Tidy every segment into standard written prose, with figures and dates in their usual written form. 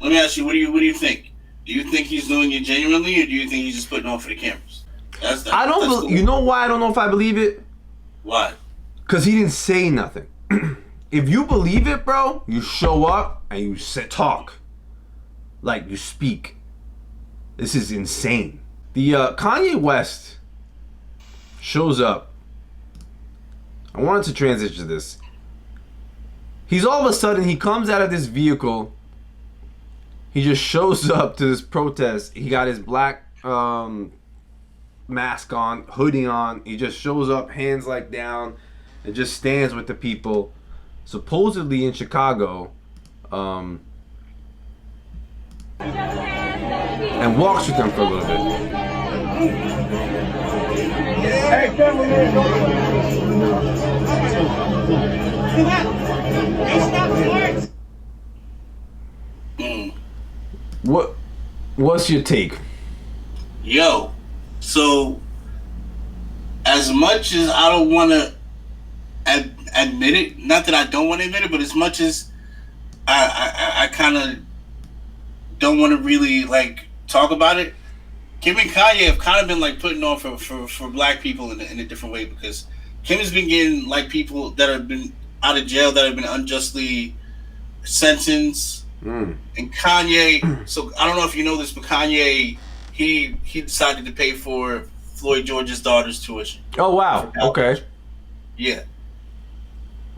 Let me ask you, what do you think? Do you think he's doing it genuinely, or do you think he's just putting on for the cameras? I don't. That's cool. You know why I don't know if I believe it? Why? Because he didn't say nothing. If you believe it, bro, you show up and you talk, like you speak. This is insane. The Kanye West shows up. I wanted to transition to this. He's all of a sudden, he comes out of this vehicle. He just shows up to this protest. He got his black mask on, hoodie on. He just shows up, hands like down, and just stands with the people, supposedly in Chicago, and walks with them for a little bit. Hey, cameraman, What's your take? Yo, so as much as I don't want to admit it, not that I don't want to admit it, but as much as I kind of don't want to really like talk about it, Kim and Kanye have kind of been like putting on for black people in a different way, because Kim has been getting like people that have been out of jail that have been unjustly sentenced. And Kanye, so I don't know if you know this, but Kanye, he decided to pay for Floyd George's daughter's tuition. Oh wow! Okay. Yeah.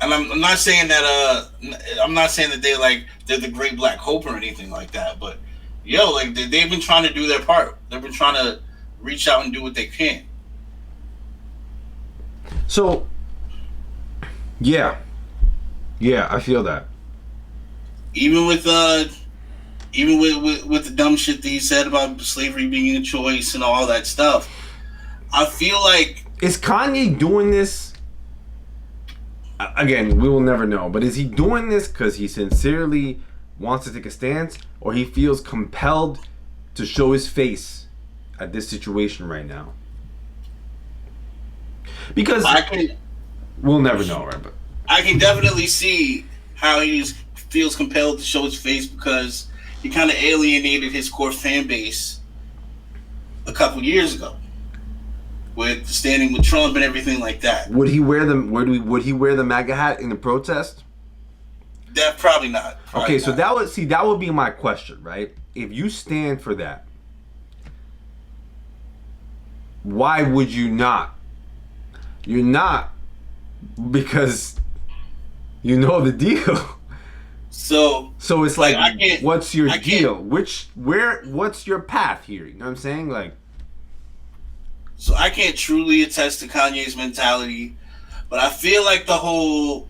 And I'm not saying that they're the great black hope or anything like that, but yo, like they've been trying to do their part. They've been trying to reach out and do what they can. So, yeah, I feel that. Even with the dumb shit that he said about slavery being a choice and all that stuff, I feel like, is Kanye doing this? Again, we will never know. But is he doing this because he sincerely wants to take a stance, or he feels compelled to show his face at this situation right now? Because we'll never know, right? But I can definitely see how he feels compelled to show his face, because he kind of alienated his core fan base a couple years ago with standing with Trump and everything like that. Would he wear the MAGA hat in the protest? That probably not. Okay, so that would be my question, right? If you stand for that, why would you not? You're not, because you know the deal. So it's like what's your deal? What's your path here? You know what I'm saying? Like, so I can't truly attest to Kanye's mentality, but I feel like the whole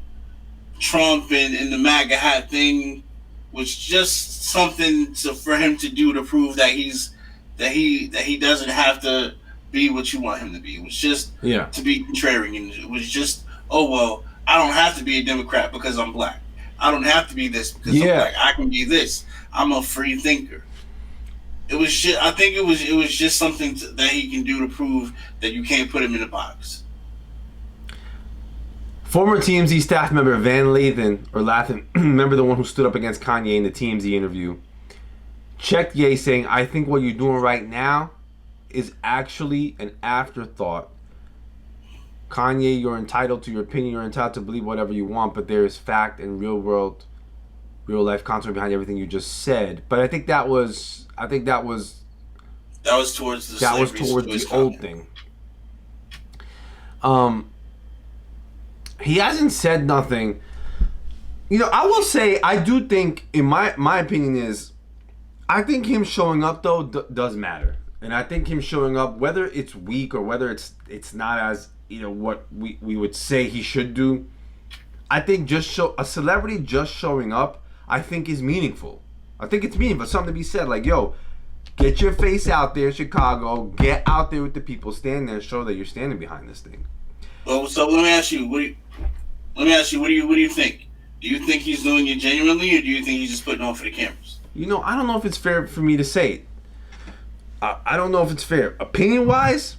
Trump and the MAGA hat thing was just something for him to do to prove that he doesn't have to be what you want him to be. It was just to be contrarian. It was just, oh well, I don't have to be a Democrat because I'm black. I don't have to be this because I'm black. I can be this. I'm a free thinker. It was just, I think it was just something that he can do to prove that you can't put him in a box. Former TMZ staff member Van Lathan, remember the one who stood up against Kanye in the TMZ interview, checked Ye saying, "I think what you're doing right now is actually an afterthought. Kanye, you're entitled to your opinion, you're entitled to believe whatever you want, but there is fact and real life content behind everything you just said." But I think that was towards the old thing. He hasn't said nothing. You know, I will say, I do think, in my opinion is, I think him showing up though does matter, and I think him showing up, whether it's weak or whether it's not as, you know, what we would say he should do, I think a celebrity just showing up, I think is meaningful. I think it's meaningful. Something to be said, like, yo, get your face out there in Chicago, get out there with the people, stand there and show that you're standing behind this thing. Well, so let me ask you, what do you think? Do you think he's doing it genuinely, or do you think he's just putting on for the cameras? You know, I don't know if it's fair for me to say it. I don't know if it's fair. Opinion wise,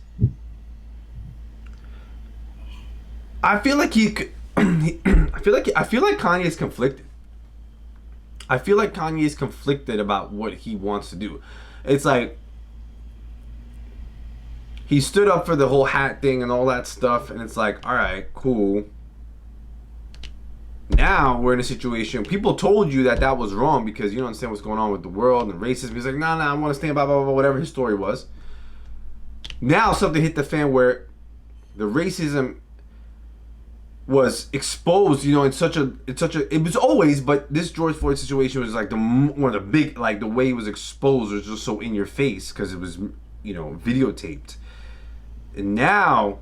I feel like I feel like Kanye is conflicted. I feel like Kanye is conflicted about what he wants to do. It's like he stood up for the whole hat thing and all that stuff, and it's like, all right, cool. Now we're in a situation. People told you that that was wrong because you don't understand what's going on with the world and racism. He's like, nah, I want to stand blah blah blah, whatever his story was. Now something hit the fan where the racism was exposed. You know, it was always, but this George Floyd situation was like one of the big, like the way it was exposed was just so in your face because it was, you know, videotaped. And now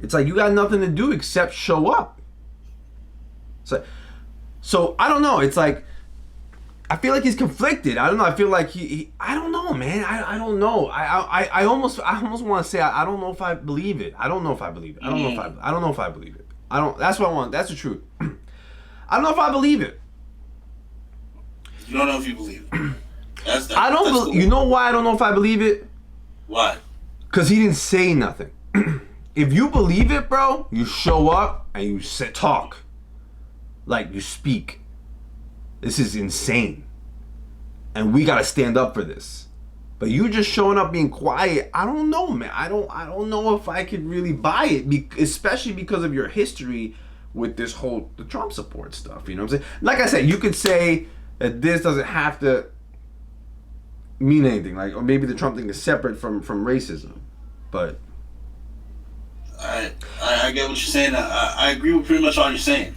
it's like you got nothing to do except show up. So I don't know. It's like I feel like he's conflicted. I don't know. I feel like he I don't know, man. I don't know. I almost want to say I don't know if I believe it. I don't know if I believe it. I don't know if I believe it. I don't. That's what I want. That's the truth. I don't know if I believe it. You don't know if you believe it. I don't. You know why I don't know if I believe it? Why? Because he didn't say nothing. If you believe it, bro, you show up and you talk. Like, you speak. This is insane. And we gotta stand up for this. But you just showing up being quiet, I don't know, man. I don't know if I could really buy it, especially because of your history with this whole the Trump support stuff. You know what I'm saying? Like I said, you could say that this doesn't have to mean anything. Like, or maybe the Trump thing is separate from racism. But I get what you're saying. I agree with pretty much all you're saying.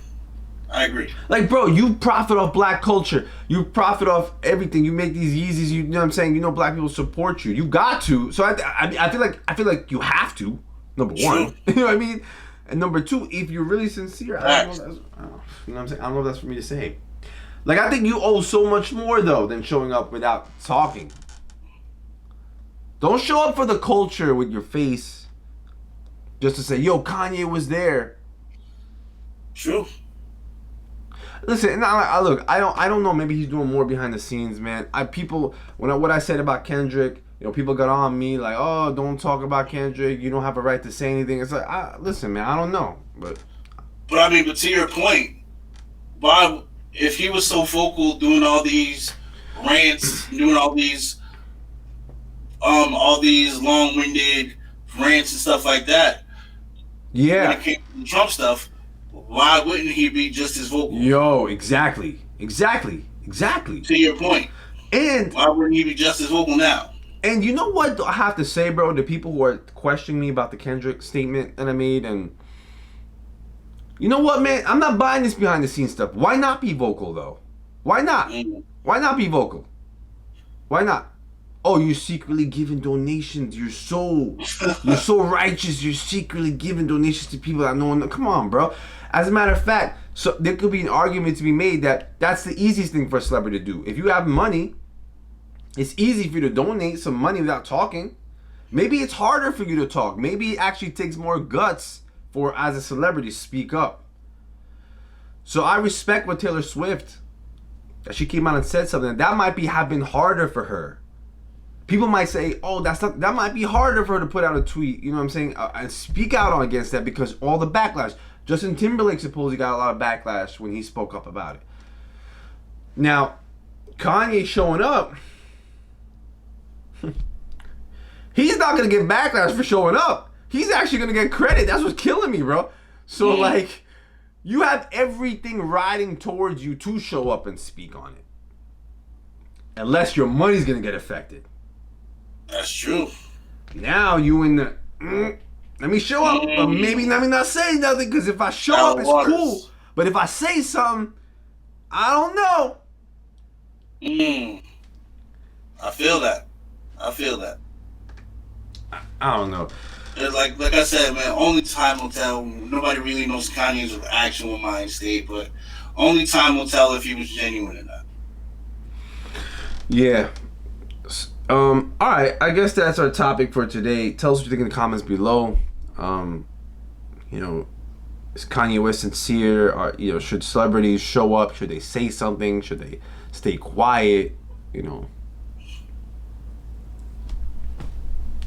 I agree. Like, bro, you profit off black culture. You profit off everything. You make these Yeezys. You know what I'm saying? You know black people support you. You got to. So I feel like you have to. Number one, you know what I mean. And number two, if you're really sincere, I don't know. You know what I'm saying? I don't know if that's for me to say. Like, I think you owe so much more though than showing up without talking. Don't show up for the culture with your face, just to say, "Yo, Kanye was there." True. Listen, look, I don't know. Maybe he's doing more behind the scenes, man. What I said about Kendrick, you know, people got on me like, oh, don't talk about Kendrick. You don't have a right to say anything. It's like, listen, man, I don't know, but I mean, but to your point, Bob, if he was so vocal, doing all these rants, doing all these long-winded rants and stuff like that, yeah, when it came to the Trump stuff. Why wouldn't he be just as vocal? Yo, exactly. To your point. And why wouldn't he be just as vocal now? And you know what I have to say, bro? The people who are questioning me about the Kendrick statement that I made, and you know what, man? I'm not buying this behind the scenes stuff. Why not be vocal though? Why not? Why not be vocal? Why not? Oh, you're secretly giving donations. You're so righteous. You're secretly giving donations to people that no one. Come on, bro. As a matter of fact, so there could be an argument to be made that that's the easiest thing for a celebrity to do. If you have money, it's easy for you to donate some money without talking. Maybe it's harder for you to talk. Maybe it actually takes more guts for, as a celebrity, to speak up. So I respect what Taylor Swift, that she came out and said something. That might have been harder for her. People might say, oh, that might be harder for her to put out a tweet, you know what I'm saying, and speak out against that because all the backlash. Justin Timberlake supposedly got a lot of backlash when he spoke up about it. Now, Kanye showing up, he's not going to get backlash for showing up. He's actually going to get credit. That's what's killing me, bro. So, like, you have everything riding towards you to show up and speak on it. Unless your money's going to get affected. That's true. Now you in the let me show up, but maybe let me not say nothing because if I show up, it's cool. But if I say something, I don't know. I feel that. I don't know. It's like I said, man. Only time will tell. Nobody really knows Kanye's actual mind state, but only time will tell if he was genuine or not. Yeah. All right, I guess that's our topic for today. Tell us what you think in the comments below. You know, is Kanye West sincere? Or, you know, should celebrities show up? Should they say something? Should they stay quiet? You know,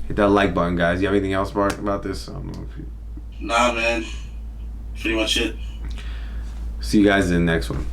hit that like button, guys. You have anything else, Bart, about this? I don't know if you... Nah, man. Pretty much it. See you guys in the next one.